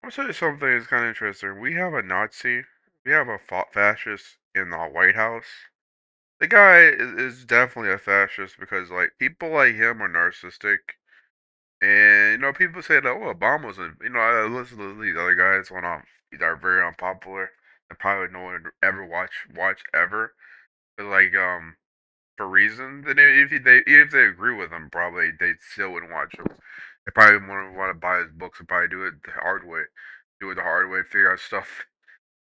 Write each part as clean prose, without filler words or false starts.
I'll tell you something that's kind of interesting. We have a Nazi, we have a fascist in the White House. The guy is definitely a fascist because, like, people like him are narcissistic. And, people say that, oh, Obama's in, I listen to these other guys went off, that are very unpopular and probably no one would ever watch ever. But, like, for reason, then if they agree with him, probably they still wouldn't watch him. They probably want to buy his books and probably do it the hard way. Do it the hard way, figure out stuff.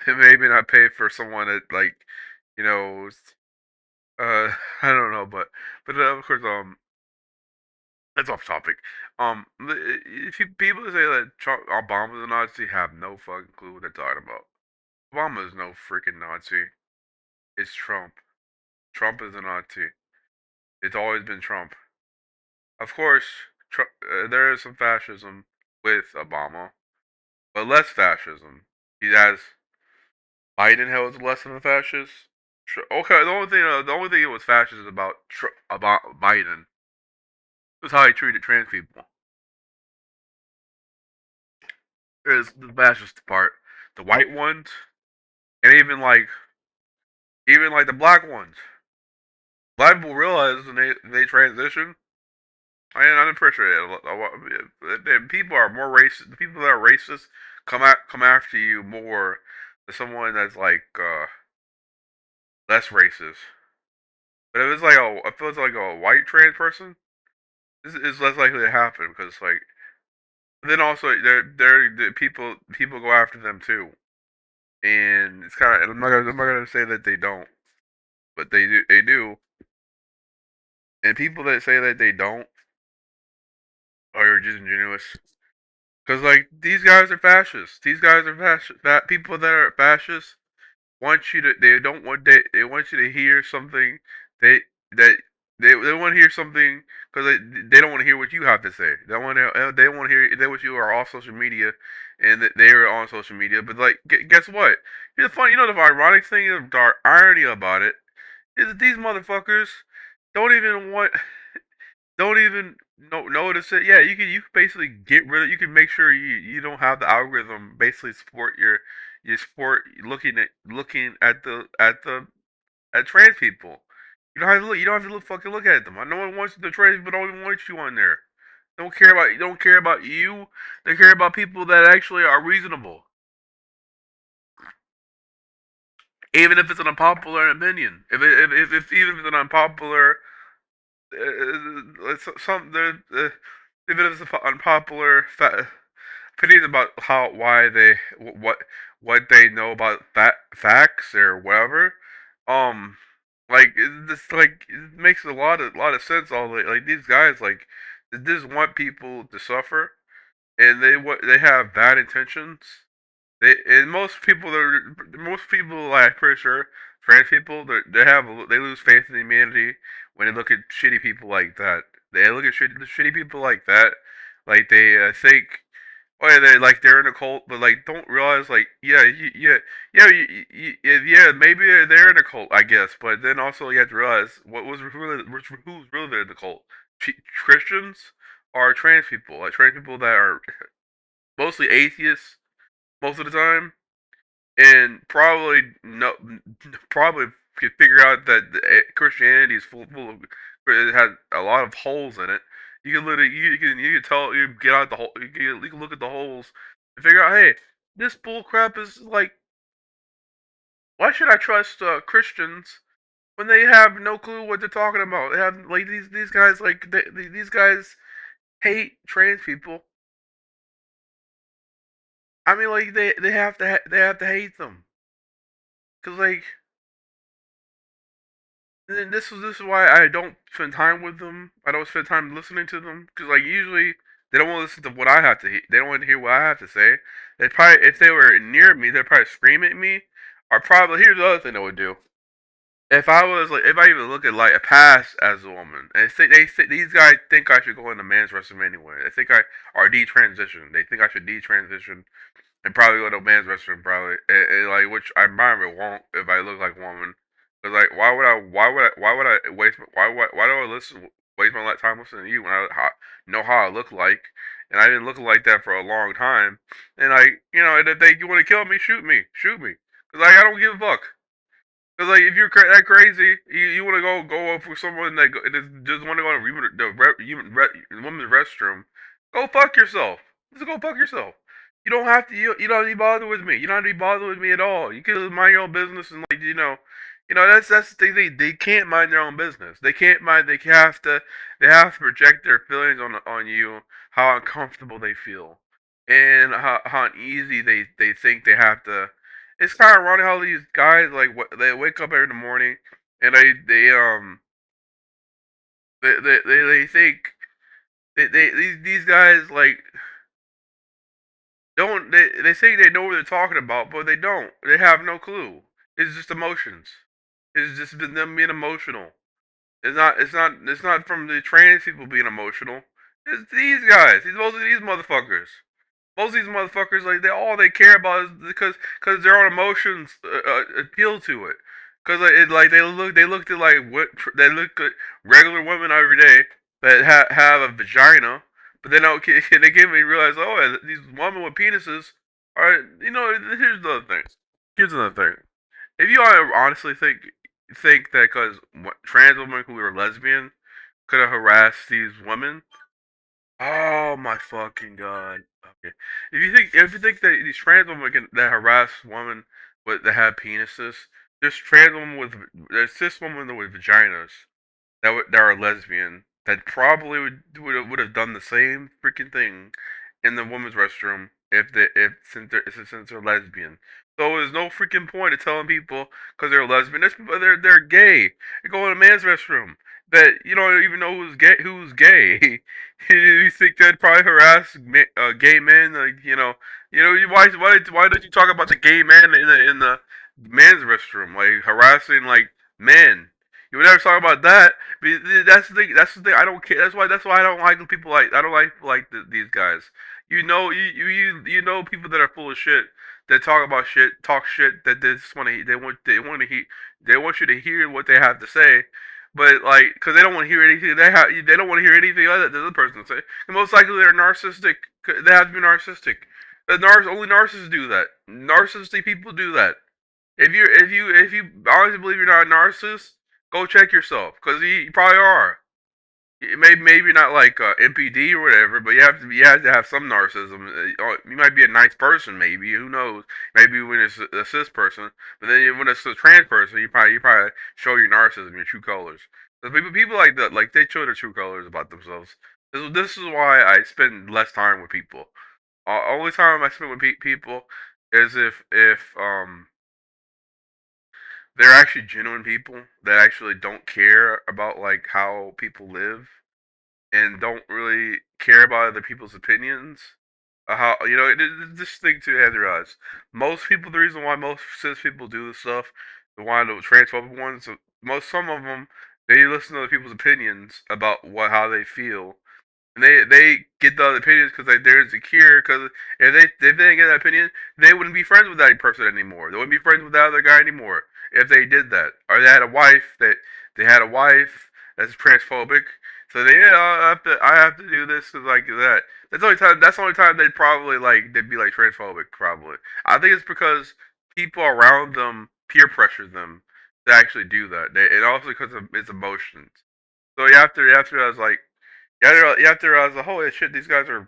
And maybe not pay for someone that, like, you know, I don't know, but of course, that's off topic. If people say that Obama's a Nazi, have no fucking clue what they're talking about. Obama is no freaking Nazi. It's Trump. Trump is a Nazi. It's always been Trump. Of course, there is some fascism with Obama, but less fascism. He has Biden was less than a fascist. Okay, the only thing that was fascist about Biden was how he treated trans people. Is the fascist part. The white ones, and even like the black ones. Black people realize when they transition. I'm pretty sure people are more racist. The people that are racist come after you more than someone that's like less racist. But if it's like a white trans person, it's less likely to happen because like then also the people go after them too, and it's kind of I'm not gonna say that they don't, but they do, and people that say that they don't are just ingenuous. Because like these guys are fascists. These guys are fascist. People that are fascists want you to. They don't want. They want you to hear something. They that they want to hear something because they don't want to hear what you have to say. They want to hear. They want you are off social media, and they are on social media. But like, guess what? Here's the funny. The ironic thing, the irony about it is that these motherfuckers don't even want don't even notice it. Yeah, you can basically get rid of. You can make sure you don't have the algorithm basically support your support looking at trans people. You don't have to look. You don't have to fucking look at them. No one wants the trans people. Don't even want you on there. Don't care about you. They care about people that actually are reasonable, even if it's an unpopular opinion. If even if it's an unpopular some even if it's unpopular opinions about how why they what they know about facts or whatever. Um, like this like it makes a lot of sense. All like these guys like they just want people to suffer, and they have bad intentions. And most people, like pretty sure, trans people, they lose faith in humanity when they look at shitty people like that. They look at shitty people like that, like they think, oh yeah, they're in a cult, but like don't realize like yeah, maybe they're in a cult, I guess, but then also you have to realize who's really in the cult. Christians are trans people, like trans people that are mostly atheists most of the time and probably no, probably could figure out that Christianity is full of it has a lot of holes in it. You can literally you can tell you get out the hole you can look at the holes and figure out hey this bull crap is like why should I trust Christians when they have no clue what they're talking about? They have like these guys like these guys hate trans people. I mean like they have to hate them because like and this is why I don't spend time with them. I don't spend time listening to them because like usually they don't want to listen to what I have to. They don't want to hear what I have to say. They probably if they were near me, they'd probably scream at me. Or probably here's the other thing they would do. If I even look at like a pass as a woman, and these guys think I should go into man's restroom anyway. They think I or detransition. They think I should detransition and probably go to a man's restroom, probably. Like, which I probably won't if I look like a woman. Cause like, why would I waste? Why do I listen? waste my time listening to you when know how I look like, and I didn't look like that for a long time. And and if you want to kill me, shoot me, cause I don't give a fuck. Cause if you're that crazy, you want to go up with someone that just want to go to women's restroom, go fuck yourself. Just go fuck yourself. You don't have to. You don't need to bother with me. You don't have to be bothered with me at all. You can mind your own business and that's the thing. They can't mind their own business. They can't mind. They have to project their feelings on you, how uncomfortable they feel, and how uneasy they think they have to. It's kind of ironic how these guys they wake up every morning and they think these guys don't they think they know what they're talking about, but they don't. They have no clue. It's just emotions. It's just them being emotional. It's not from the trans people being emotional. It's these guys. These Most of these motherfuckers. Most of these motherfuckers, they all they care about is because their own emotions appeal to it. Cause they looked at they look at regular women every day that have a vagina, but they don't they can't even realize, these women with penises are, here's the other thing. Here's another thing. If you honestly think that because trans women who were lesbian could have harassed these women, oh my fucking god. Okay. If you think that these trans women that harass women that have penises, there's cis women with vaginas that are lesbian that probably would have done the same freaking thing in the women's restroom if since they're lesbian. So there's no freaking point of telling people because they're lesbian. There's people they're gay. They go in a man's restroom that you don't even know who's gay. Who's gay? You think they'd probably harass gay men? Why don't you talk about the gay man in the men's restroom, like harassing men? You would never talk about that. That's the thing. That's the thing. I don't care. That's why I don't like people like I don't like people like these guys. You know people that are full of shit that talk shit that they just want to they want you to hear what they have to say, but because they don't want to hear anything they don't want to hear anything other the other person say. And most likely they're narcissistic. They have to be narcissistic. Only narcissists do that. Narcissistic people do that. If you honestly believe you're not a narcissist, go check yourself because you probably are. Maybe not like MPD or whatever, but you have to have some narcissism. You might be a nice person, maybe who knows? Maybe when it's a cis person, but then when it's a trans person, you probably show your narcissism, your true colors. People like that, they show their true colors about themselves. This is why I spend less time with people. Only time I spend with people is if they're actually genuine people that actually don't care about how people live and don't really care about other people's opinions. How this thing to have to realize. Most people, the reason why most cis people do this stuff, the transphobic ones, some of them, they listen to other people's opinions about how they feel, and they get the other opinions because they're insecure. Because if they didn't get that opinion, they wouldn't be friends with that person anymore. They wouldn't be friends with that other guy anymore if they did that. Or they had a wife that's transphobic. So I have to do this cause like that. That's the only time they'd probably they'd be transphobic probably. I think it's because people around them peer pressure them to actually do that. And also because of its emotions. So you have to realize you have to realize holy shit, these guys are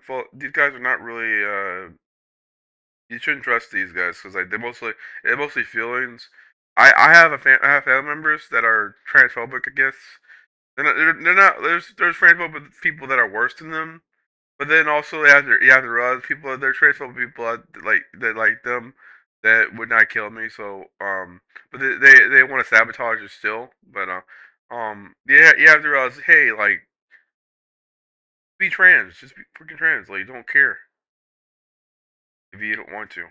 not really you shouldn't trust these guys because they're mostly feelings. I have family members that are transphobic, I guess. They're not there's transphobic people that are worse than them, but then also you have to realize people they're transphobic people that like them that would not kill me. So but they want to sabotage it still. But yeah, you have to realize, hey, be trans, just be freaking trans. Like, you don't care if you don't want to.